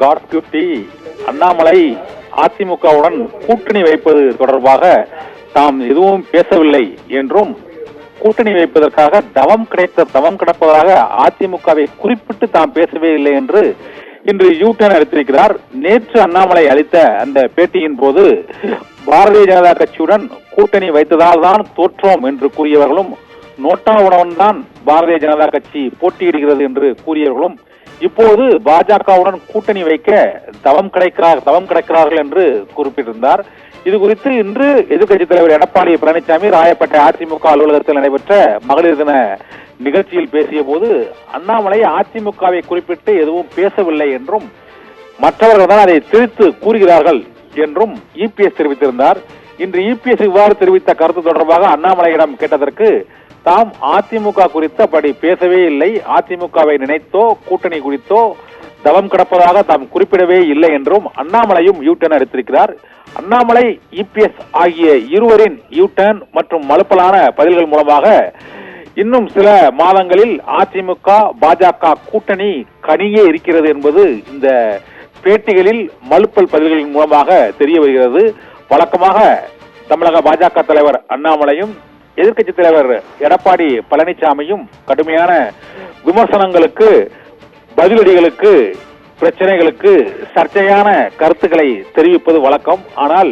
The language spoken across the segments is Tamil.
காட்ஸ் கிஃப்டி அண்ணாமலை அதிமுகவுடன் கூட்டணி வைப்பது தொடர்பாக தாம் எதுவும் பேசவில்லை என்றும் கூட்டணி வைப்பதற்காக தவம் கிடப்பதாக அதிமுகவை குறிப்பிட்டு தாம் பேசவே இல்லை என்று இன்று யூ-டர்ன் அளித்திருக்கிறார். நேற்று அண்ணாமலை அளித்த அந்த பேட்டியின் போது பாரதிய ஜனதா கட்சியுடன் கூட்டணி வைத்ததால் தான் தோற்றோம் என்று கூறியவர்களும், நோட்டாவுடன் தான் பாரதிய ஜனதா கட்சி போட்டியிடுகிறது என்று கூறியவர்களும் இப்போது பாஜகவுடன் கூட்டணி வைக்க தவம் கிடக்கிறார்கள் என்று குறிப்பிட்டிருந்தார். இது குறித்து இன்று எதிர்க்கட்சித் தலைவர் எடப்பாடி பழனிசாமி ராயப்பேட்டை அதிமுக அலுவலகத்தில் நடைபெற்ற மகளிர் தின நிகழ்ச்சியில் பேசிய போது அண்ணாமலை அதிமுகவை குறிப்பிட்டு எதுவும் பேசவில்லை என்றும் மற்றவர்கள் தான் அதை திரித்து கூறுகிறார்கள் என்றும் இபிஎஸ் தெரிவித்திருந்தார். இன்று இபிஎஸ் இவ்வாறு தெரிவித்த கருத்து தொடர்பாக அண்ணாமலையிடம் கேட்டதற்கு தாம் அதிமுக குறித்து அப்படி பேசவே இல்லை, அதிமுகவை நினைத்தோ கூட்டணி குறித்தோ தவம் கிடப்பதாக தாம் குறிப்பிடவே இல்லை என்றும் அண்ணாமலையும் யூ-டர்ன் அளித்திருக்கிறார். அண்ணாமலை இபிஎஸ் ஆகிய இருவரின் யூ-டர்ன் மற்றும் மலுப்பலான பதில்கள் மூலமாக இன்னும் சில மாதங்களில் அதிமுக பாஜக கூட்டணி கனியே இருக்கிறது என்பது இந்த பேட்டிகளில் மலுப்பல் பதில்களின் மூலமாக தெரிய வருகிறது. வழக்கமாக தமிழக பாஜக தலைவர் அண்ணாமலையும் எதிர்க்கட்சி தலைவர் எடப்பாடி பழனிசாமியும் கடுமையான விமர்சனங்களுக்கு, பதிலடிகளுக்கு, பிரச்சனைகளுக்கு சர்ச்சையான கருத்துக்களை தெரிவிப்பது வழக்கம். ஆனால்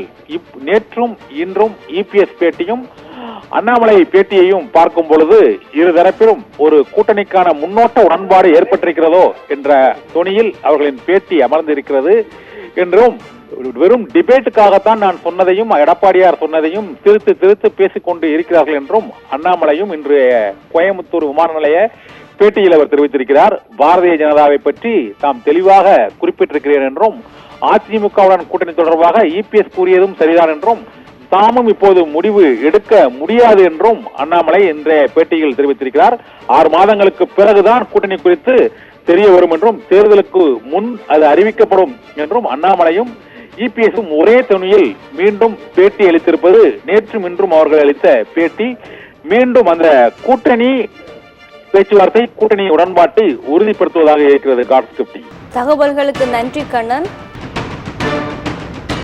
நேற்றும் இன்றும் இபிஎஸ் பேட்டியும் அண்ணாமலை பேட்டியையும் பார்க்கும் பொழுது இருதரப்பிலும் ஒரு கூட்டணிக்கான முன்னோட்ட உடன்பாடு ஏற்பட்டிருக்கிறதோ என்ற தொனியில் அவர்களின் பேட்டி அமர்ந்திருக்கிறது என்றும், வெறும் டிபேட்டுக்காகத்தான் நான் சொன்னதையும் எடப்பாடியார் சொன்னதையும் திருத்து பேசிக்கொண்டு இருக்கிறார்கள் என்றும் அண்ணாமலையும் இன்று கோயம்புத்தூர் விமான நிலைய பேட்டியில் அவர் தெரிவித்திருக்கிறார். பாரதிய ஜனதாவை பற்றி தாம் தெளிவாக குறிப்பிட்டிருக்கிறேன் என்றும், அதிமுகவுடன் கூட்டணி தொடர்பாக இபிஎஸ் கூறியதும் சரிதான் என்றும், தாமும் இப்போது முடிவு எடுக்க முடியாது என்றும் அண்ணாமலை இன்றைய பேட்டியில் தெரிவித்திருக்கிறார். 6 மாதங்களுக்கு பிறகுதான் கூட்டணி குறித்து தெரிய வரும் என்றும், தேர்தலுக்கு முன் அது அறிவிக்கப்படும் என்றும் அண்ணாமலையும் இபிஎஸும் ஒரே துணியில் மீண்டும் பேட்டி அளித்திருப்பது நேற்றும் இன்றும் அவர்கள் அளித்த பேட்டி மீண்டும் அந்த கூட்டணி பேச்சுவார்த்தை, கூட்டணி உடன்பாட்டை உறுதிப்படுத்துவதாக இருக்கிறது. காட்ஸ் கிஃப்டி தகவல்களுக்கு நன்றி கண்ணன்.